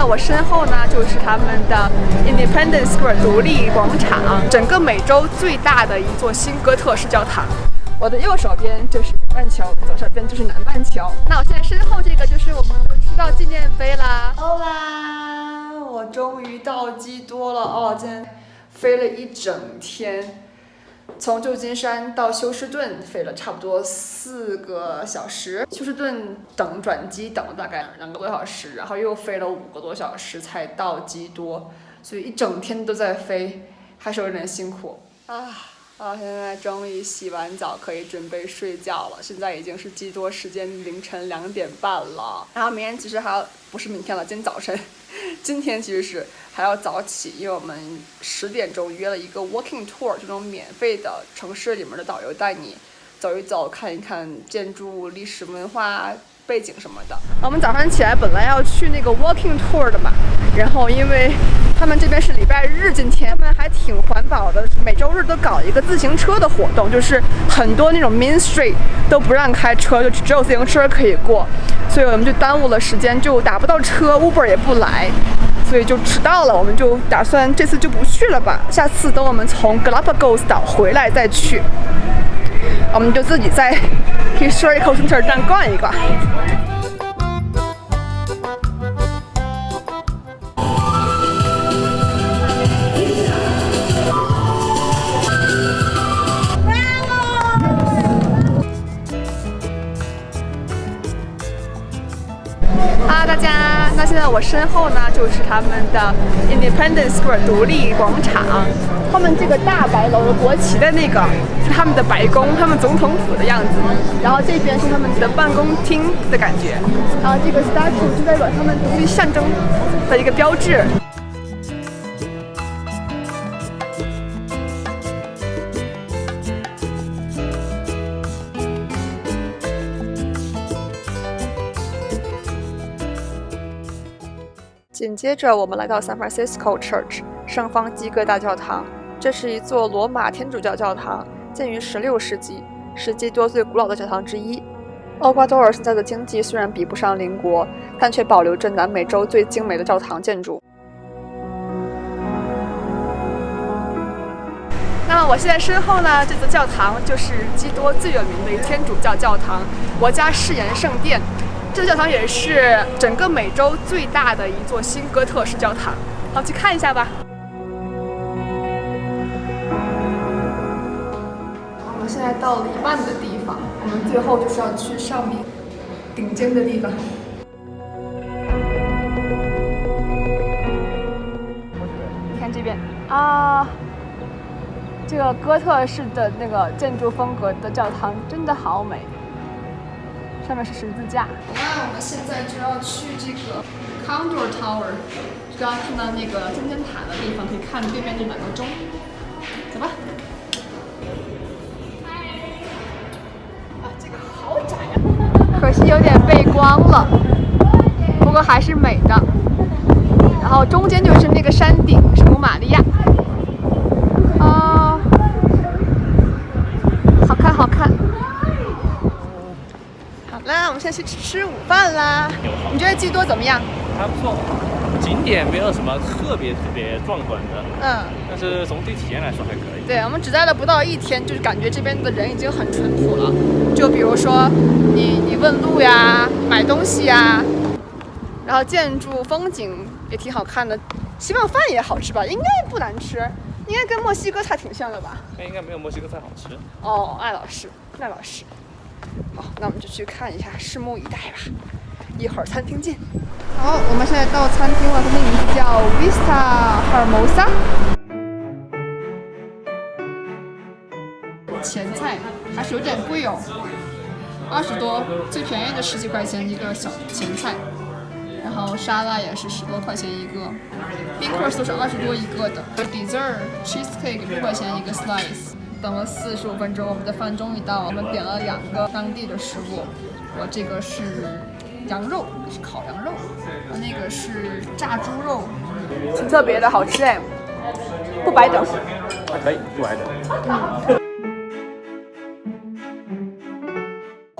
我身后呢就是他们的 Independence Square 独立广场，整个美洲最大的一座新哥特式教堂。我的右手边就是北半球，左手边就是南半球。那我现在身后这个就是我们的赤道纪念碑啦。欧啦，我终于到基多了哦！今天飞了一整天。从旧金山到休斯顿飞了差不多4个小时，休斯顿等转机等了大概2个多小时，然后又飞了5个多小时才到基多，所以一整天都在飞，还是有点辛苦啊。现在终于洗完澡可以准备睡觉了，现在已经是基多时间凌晨2点半了。然后明天其实还要，不是明天了，今天早晨，今天其实是还要早起，因为我们10点钟约了一个 walking tour， 这种免费的城市里面的导游带你走一走，看一看建筑、历史文化背景什么的。我们早上起来本来要去那个 walking tour 的嘛，然后因为他们这边是礼拜日，今天他们还挺环保的，每周日都搞一个自行车的活动，就是很多那种 main street 都不让开车，就只有自行车可以过，所以我们就耽误了时间，就打不到车 ，Uber 也不来，所以就迟到了。我们就打算这次就不去了吧，下次等我们从 Galapagos 岛回来再去。我们就自己在 Historical Center 站逛一逛。大家，那现在我身后呢就是他们的 Independence Square 独立广场，后面这个大白楼的国旗的那个是他们的白宫，他们总统府的样子，然后这边是他们的办公厅的感觉，然后这个 statue 就代表他们独立象征的一个标志。紧接着，我们来到 San Francisco Church 圣方济各大教堂。这是一座罗马天主教教堂，建于16世纪，是基多最古老的教堂之一。厄瓜多尔现在的经济虽然比不上邻国，但却保留着南美洲最精美的教堂建筑。那么我现在身后呢，这座教堂就是基多最有名的天主教教堂——国家誓言圣殿。这个教堂也是整个美洲最大的一座新哥特式教堂，好，去看一下吧。我们现在到了一半的地方，我们最后就是要去上面顶尖的地方。你看这边啊，这个哥特式的那个建筑风格的教堂真的好美。上面是十字架。那我们现在就要去这个 Condor Tower， 就刚刚看到那个尖尖塔的地方，可以看对面这2个钟。走吧。这个好窄啊！可惜有点背光了，不过还是美的。然后中间就是那个山顶，圣母玛利亚。好看，好看。那我们现在去吃午饭啦。你觉得基多怎么样？还不错，景点没有什么特别壮观的，但是总体体验来说还可以。对，我们只待了不到1天，就是感觉这边的人已经很淳朴了。就比如说你问路呀，买东西呀，然后建筑风景也挺好看的，希望饭也好吃吧，应该不难吃，应该跟墨西哥菜挺像的吧？应该没有墨西哥菜好吃。哦，那倒是。好，那我们就去看一下，拭目以待吧。一会儿餐厅见。好，我们现在到餐厅了，它的名字叫 Vista Hermosa。前菜还是有点贵哦，20多，最便宜的10几块钱一个小前菜，然后沙拉也是10多块钱一个，冰块都是20多一个的。Dessert cheesecake 6块钱一个 slice。等了45分钟，我们的饭终于到了。我们点了2个当地的食物，我这个是羊肉，是烤羊肉，那个是炸猪肉，挺特别的，好吃哎，不白等。还可以，不白等。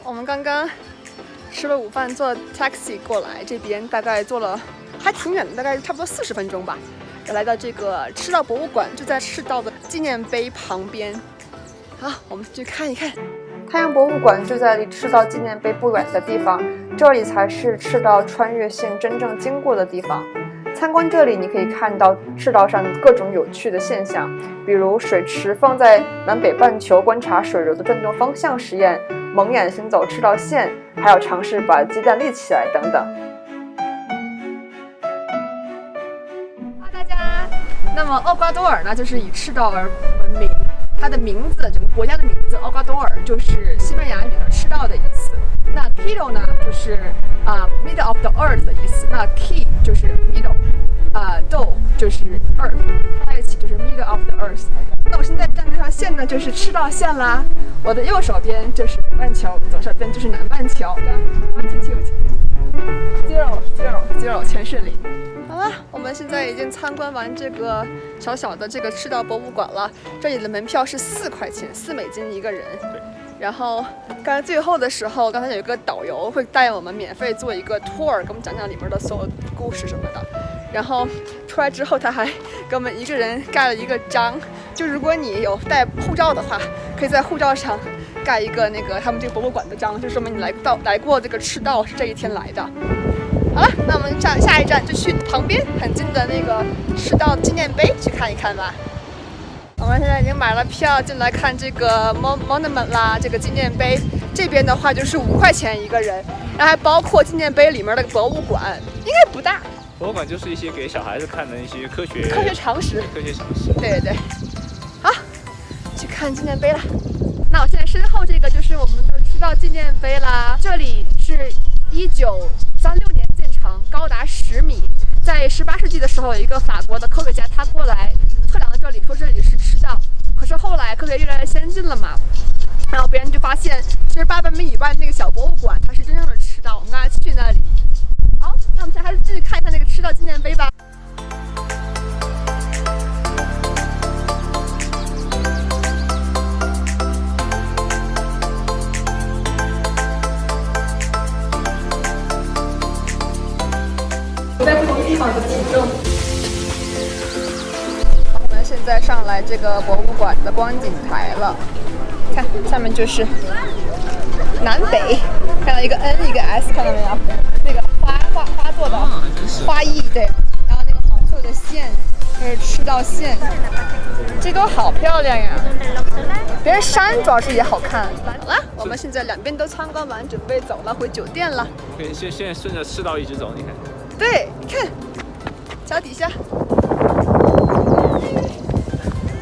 我们刚刚吃了午饭，坐 taxi 过来，这边大概坐了还挺远的，大概差不多40分钟吧。来到这个赤道博物馆，就在赤道的纪念碑旁边。好，我们去看一看。太阳博物馆就在离赤道纪念碑不远的地方，这里才是赤道穿越线真正经过的地方。参观这里，你可以看到赤道上各种有趣的现象，比如水池放在南北半球观察水流的转动方向实验，蒙眼行走赤道线，还有尝试把鸡蛋立起来等等。大家，那么厄瓜多尔呢，就是以赤道而闻名。它的名字，整个国家的名字厄瓜多尔就是西班牙语的赤道的意思。那 Quito 呢，就是middle of the earth 的意思。那 Qui 就是 middle，do 就是 earth， 放在一起就是 middle of the earth。那我现在站这条线呢，就是赤道线啦。我的右手边就是北半球，左手边就是南半球。0，全是0。好了，我们现在已经参观完这个小小的这个赤道博物馆了。这里的门票是4块钱，4美金一个人。对。然后刚才最后的时候，刚才有一个导游会带我们免费做一个 tour， 给我们讲讲里面的所有故事什么的。然后出来之后，他还给我们一个人盖了一个章，就如果你有带护照的话，可以在护照上盖一个那个他们这个博物馆的章，就说明你来过这个赤道是这一天来的。好了，那我们下一站就去旁边很近的那个赤道纪念碑去看一看吧。我们现在已经买了票进来看这个 monument 啦，这个纪念碑。这边的话就是5块钱一个人，然后还包括纪念碑里面的博物馆，应该不大。博物馆就是一些给小孩子看的一些科学常识。对。好，去看纪念碑了。那我现在身后这个就是我们的赤道纪念碑啦，这里是1936年建成，高达10米。在18世纪的时候，有一个法国的科学家，他过来测量了这里，说这里是赤道。可是后来科学越来越先进了嘛，然后别人就发现，其实800米以外那个小博物馆，它是真正的赤道。我们刚才去那里。好，那我们现在还是继续看一看那个赤道纪念碑吧。在不同地方的体重。我们现在上来这个博物馆的观景台了，看下面就是南北，看到一个 N 一个 S， 看到没有？那个花做的花艺，对，然后那个黄色的线，这是赤道线，这都好漂亮呀！别人山主要是也好看。好了，我们现在两边都参观完，准备走了，回酒店了。可以现在顺着赤道一直走，你看。对，你看，脚底下。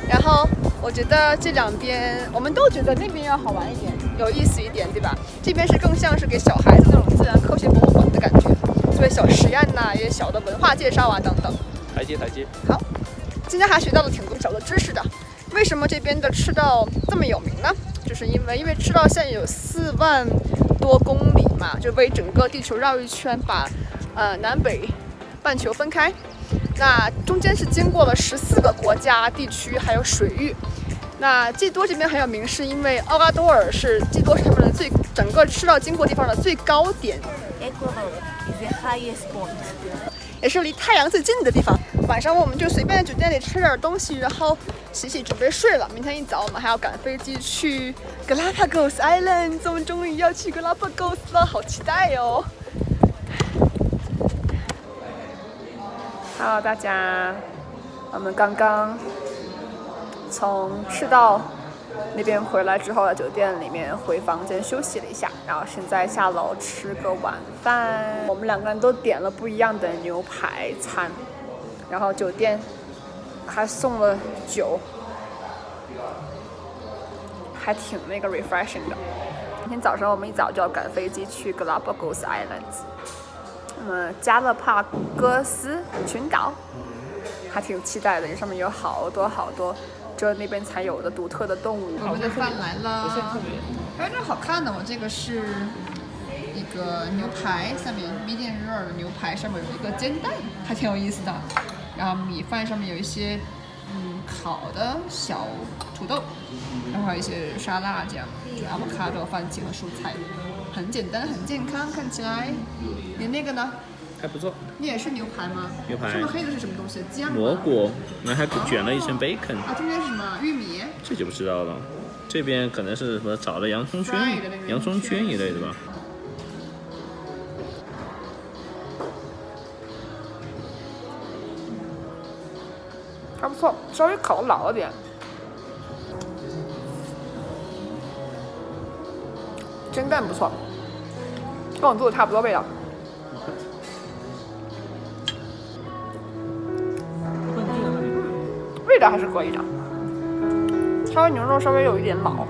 然后我觉得这两边，我们都觉得那边要好玩一点，有意思一点，对吧？这边是更像是给小孩子那种自然科学博物馆的感觉，做小实验呐，一些小的文化介绍啊等等。台阶。好，今天还学到了挺多小的知识的。为什么这边的赤道这么有名呢？就是因为赤道线有4万多公里嘛，就为整个地球绕一圈，把南北半球分开。那中间是经过了14个国家、地区还有水域。那基多这边很有名，是因为厄瓜多尔是基多上面的整个赤道经过地方的最高点，也是离太阳最近的地方。晚上我们就随便在酒店里吃点东西，然后洗准备睡了。明天一早我们还要赶飞机去 Galapagos Island， 我们终于要去 Galapagos 了，好期待哦！Hello， 大家，我们刚刚从赤道那边回来之后，在酒店里面回房间休息了一下，然后现在下楼吃个晚饭。我们2个人都点了不一样的牛排餐，然后酒店还送了酒，还挺那个 refreshing 的。今天早上我们一早就要赶飞机去 Galapagos Islands。加勒帕戈斯群岛还挺期待的，上面有好多只有那边才有的独特的动物。我们的饭来了，还有这好看的，我这个是一个牛排，上面 medium rare 的牛排，上面有一个煎蛋，还挺有意思的。然后米饭上面有一些烤的小土豆，然后还有一些沙拉酱，就 avocado 番茄和蔬菜，很简单很健康，看起来。你那个呢？还不错。你也是牛排吗？牛排。上面黑的是什么东西？姜。蘑菇，那还卷了一层 bacon。啊，中间是什么？玉米。这就不知道了。这边可能是什么炒的洋葱圈一类的吧。还不错，稍微烤的老了点。蒸蛋不错，跟我做的差不多味道。味道还是可以的，稍微牛肉稍微有一点老。